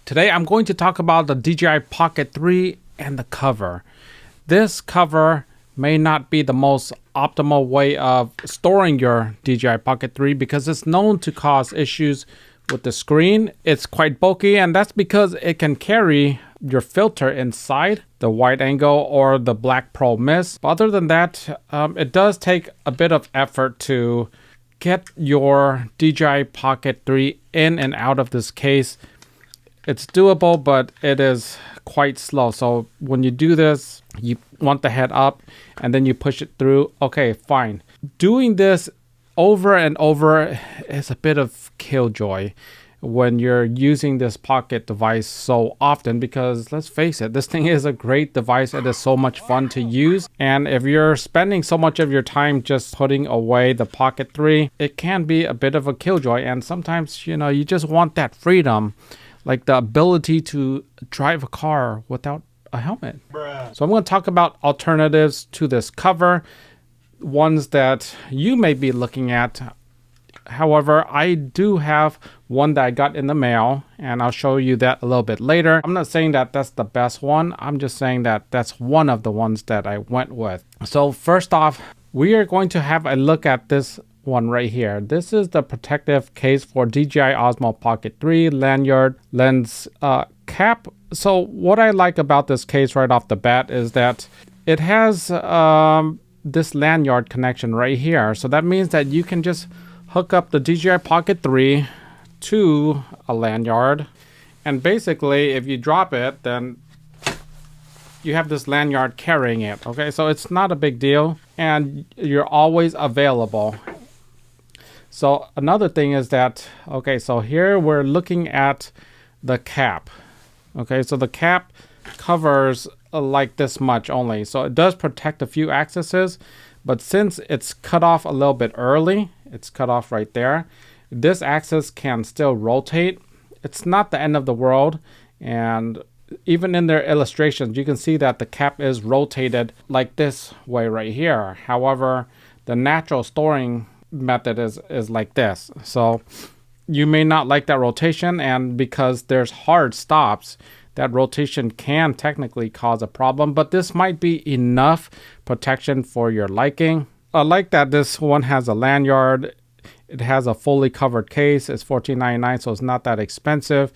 Today I'm going to talk about the DJI Pocket 3 and the cover. This cover may not be the most optimal way of storing your DJI Pocket 3 because it's known to cause issues with the screen. It's quite bulky, and that's because it can carry your filter inside, the wide angle or the black pearl mist. But other than that, it does take a bit of effort to get your DJI Pocket 3 in and out of this case. It's doable, but it is quite slow. So when you do this, you want the head up and then you push it through. Okay, fine. Doing this over and over is a bit of killjoy when you're using this Pocket device so often, because let's face it, this thing is a great device. It is so much fun to use. And if you're spending so much of your time just putting away the Pocket 3, it can be a bit of a killjoy. And sometimes, you just want that freedom, like the ability to drive a car without a helmet. So I'm going to talk about alternatives to this cover, ones that you may be looking at. However, I do have one that I got in the mail, and I'll show you that a little bit later. I'm not saying that that's the best one. I'm just saying that that's one of the ones that I went with. So first off, we are going to have a look at this one right here. This is the protective case for DJI Osmo Pocket 3 lanyard lens cap. So what I like about this case right off the bat is that it has this lanyard connection right here. So that means that you can just hook up the DJI Pocket 3 to a lanyard, and basically if you drop it, then you have this lanyard carrying it. Okay, so it's not a big deal and you're always available. So another thing is that, okay, so here we're looking at the cap. Okay, so the cap covers like this much only. So it does protect a few axes, but since it's cut off a little bit early, it's cut off right there, this axis can still rotate. It's not the end of the world. And even in their illustrations, you can see that the cap is rotated like this way right here. However, the natural storing method is like this. So you may not like that rotation, and because there's hard stops, that rotation can technically cause a problem, but this might be enough protection for your liking. I like that this one has a lanyard. It has a fully covered case. It's $14.99, so it's not that expensive.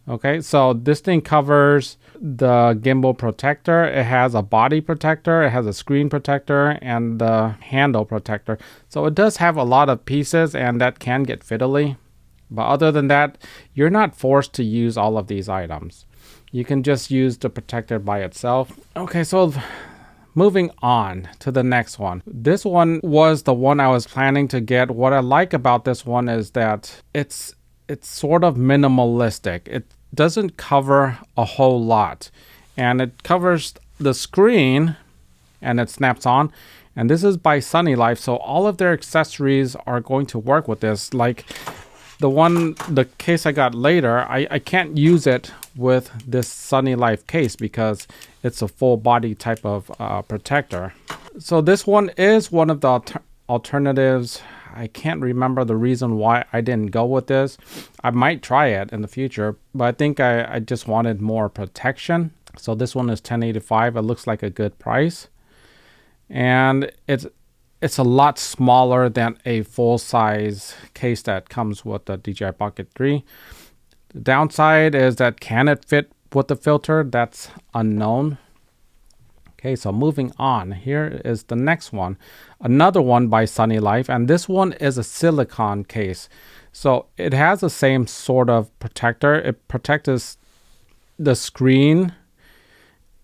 Okay, so this thing covers the gimbal protector. It has a body protector. It has a screen protector and the handle protector. So it does have a lot of pieces, and that can get fiddly. But other than that, you're not forced to use all of these items. You can just use the protector by itself. Okay, so moving on to the next one. This one was the one I was planning to get. What I like about this one is that it's sort of minimalistic. It doesn't cover a whole lot, and it covers the screen and it snaps on. And this is by Sunny Life, so all of their accessories are going to work with this. Like the case I got later, I can't use it with this Sunny Life case because it's a full body type of protector. So this one is one of the alternatives. I can't remember the reason why I didn't go with this. I might try it in the future, but I think I just wanted more protection. So this one is $10.85. It looks like a good price, and it's a lot smaller than a full-size case that comes with the DJI Pocket 3. The downside is that can it fit with the filter? That's unknown. Okay, so moving on, here is the next one. Another one by Sunny Life, and this one is a silicone case. So it has the same sort of protector. It protects the screen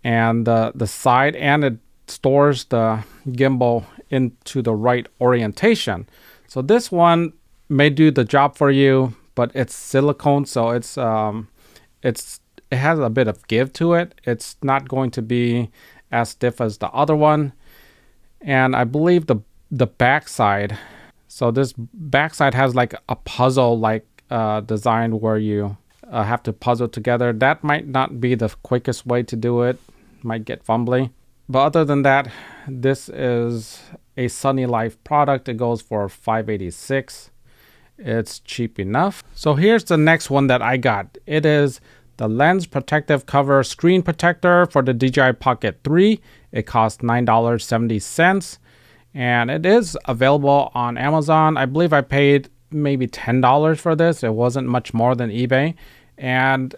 and the side, and it stores the gimbal into the right orientation. So this one may do the job for you, but it's silicone, so it has a bit of give to it. It's not going to be as stiff as the other one. And I believe the backside, so this backside has like a puzzle like design where you have to puzzle together. That might not be the quickest way to do it, might get fumbly. But other than that, this is a Sunny Life product. It goes for $5.86. It's cheap enough. So here's the next one that I got. It is The lens protective cover screen protector for the DJI Pocket 3. It costs $9.70. And it is available on Amazon. I believe I paid maybe $10 for this. It wasn't much more than eBay. And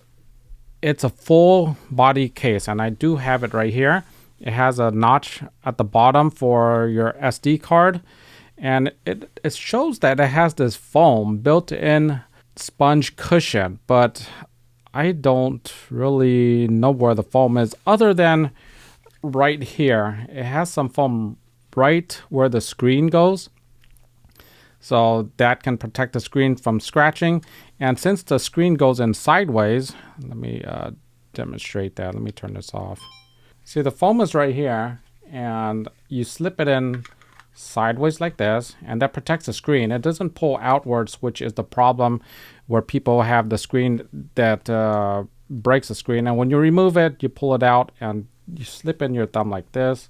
it's a full body case. And I do have it right here. It has a notch at the bottom for your SD card. And it shows that it has this foam built-in sponge cushion. But I don't really know where the foam is other than right here. It has some foam right where the screen goes, so that can protect the screen from scratching. And since the screen goes in sideways, let me demonstrate that. Let me turn this off. See, the foam is right here, and you slip it in sideways like this, and that protects the screen. It doesn't pull outwards, which is the problem where people have the screen that breaks the screen. And when you remove it, you pull it out and you slip in your thumb like this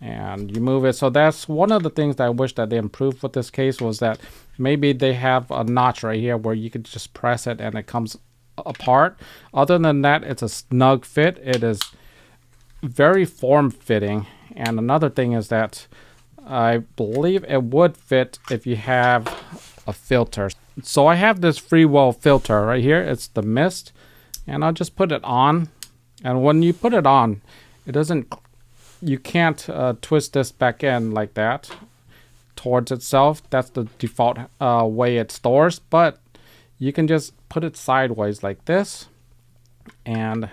and you move it. So that's one of the things that I wish that they improved with this case, was that maybe they have a notch right here where you could just press it and it comes apart. Other than that, it's a snug fit. It is very form-fitting. And another thing is that I believe it would fit if you have a filter. So I have this freewell filter right here. It's the mist, and I'll just put it on. And when you put it on, it doesn't, you can't twist this back in like that towards itself. That's the default way it stores, but you can just put it sideways like this, and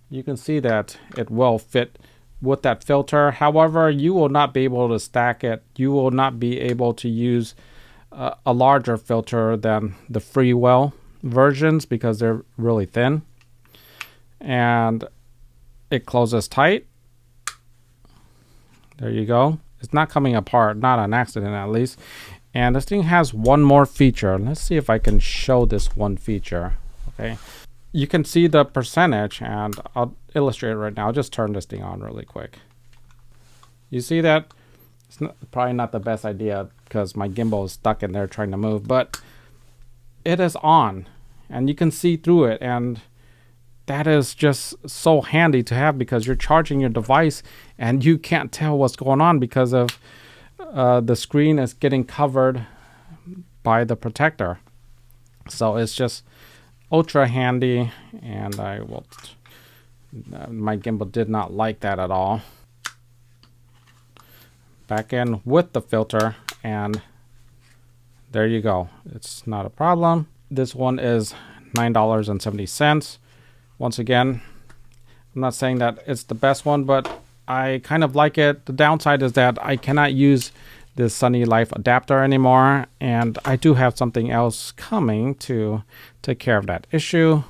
you can see that it will fit with that filter. However, you will not be able to stack it. You will not be able to use a larger filter than the freewell versions because they're really thin. And it closes tight. There you go. It's not coming apart, not an accident at least. And this thing has one more feature. Let's see if I can show this one feature. Okay, you can see the percentage, and I'll illustrate it right now. I'll just turn this thing on really quick. You see that? It's probably not the best idea because my gimbal is stuck in there trying to move, but it is on and you can see through it. And that is just so handy to have because you're charging your device and you can't tell what's going on because of the screen is getting covered by the protector. So it's just ultra handy, and my gimbal did not like that at all. Back in with the filter, and there you go. It's not a problem. This one is $9.70. Once again, I'm not saying that it's the best one, but I kind of like it. The downside is that I cannot use this Sunny Life adapter anymore, and I do have something else coming to take care of that issue.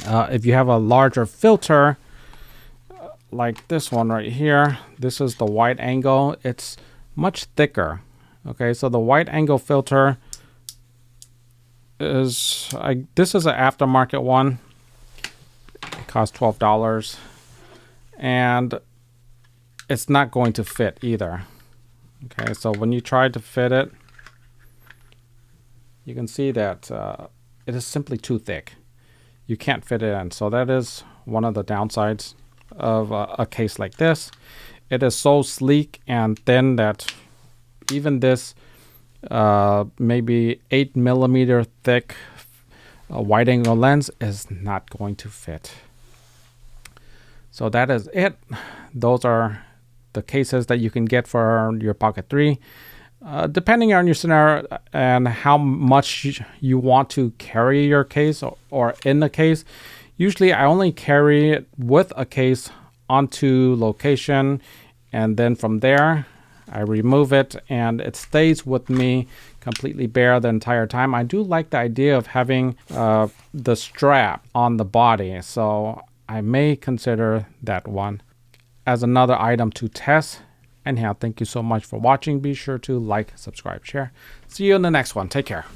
If you have a larger filter like this one right here, this is the wide angle. It's much thicker. Okay, so the wide angle filter is this is an aftermarket one. It costs $12, and it's not going to fit either. Okay, so when you try to fit it, you can see that it is simply too thick. You can't fit it in. So that is one of the downsides of a case like this. It is so sleek and thin that even this maybe 8mm thick wide angle lens is not going to fit. So that is it. Those are the cases that you can get for your Pocket 3. Depending on your scenario and how much you want to carry your case or in the case, usually I only carry it with a case onto location, and then from there I remove it and it stays with me completely bare the entire time. I do like the idea of having the strap on the body, so I may consider that one as another item to test. Anyhow, thank you so much for watching. Be sure to like, subscribe, share. See you in the next one. Take care.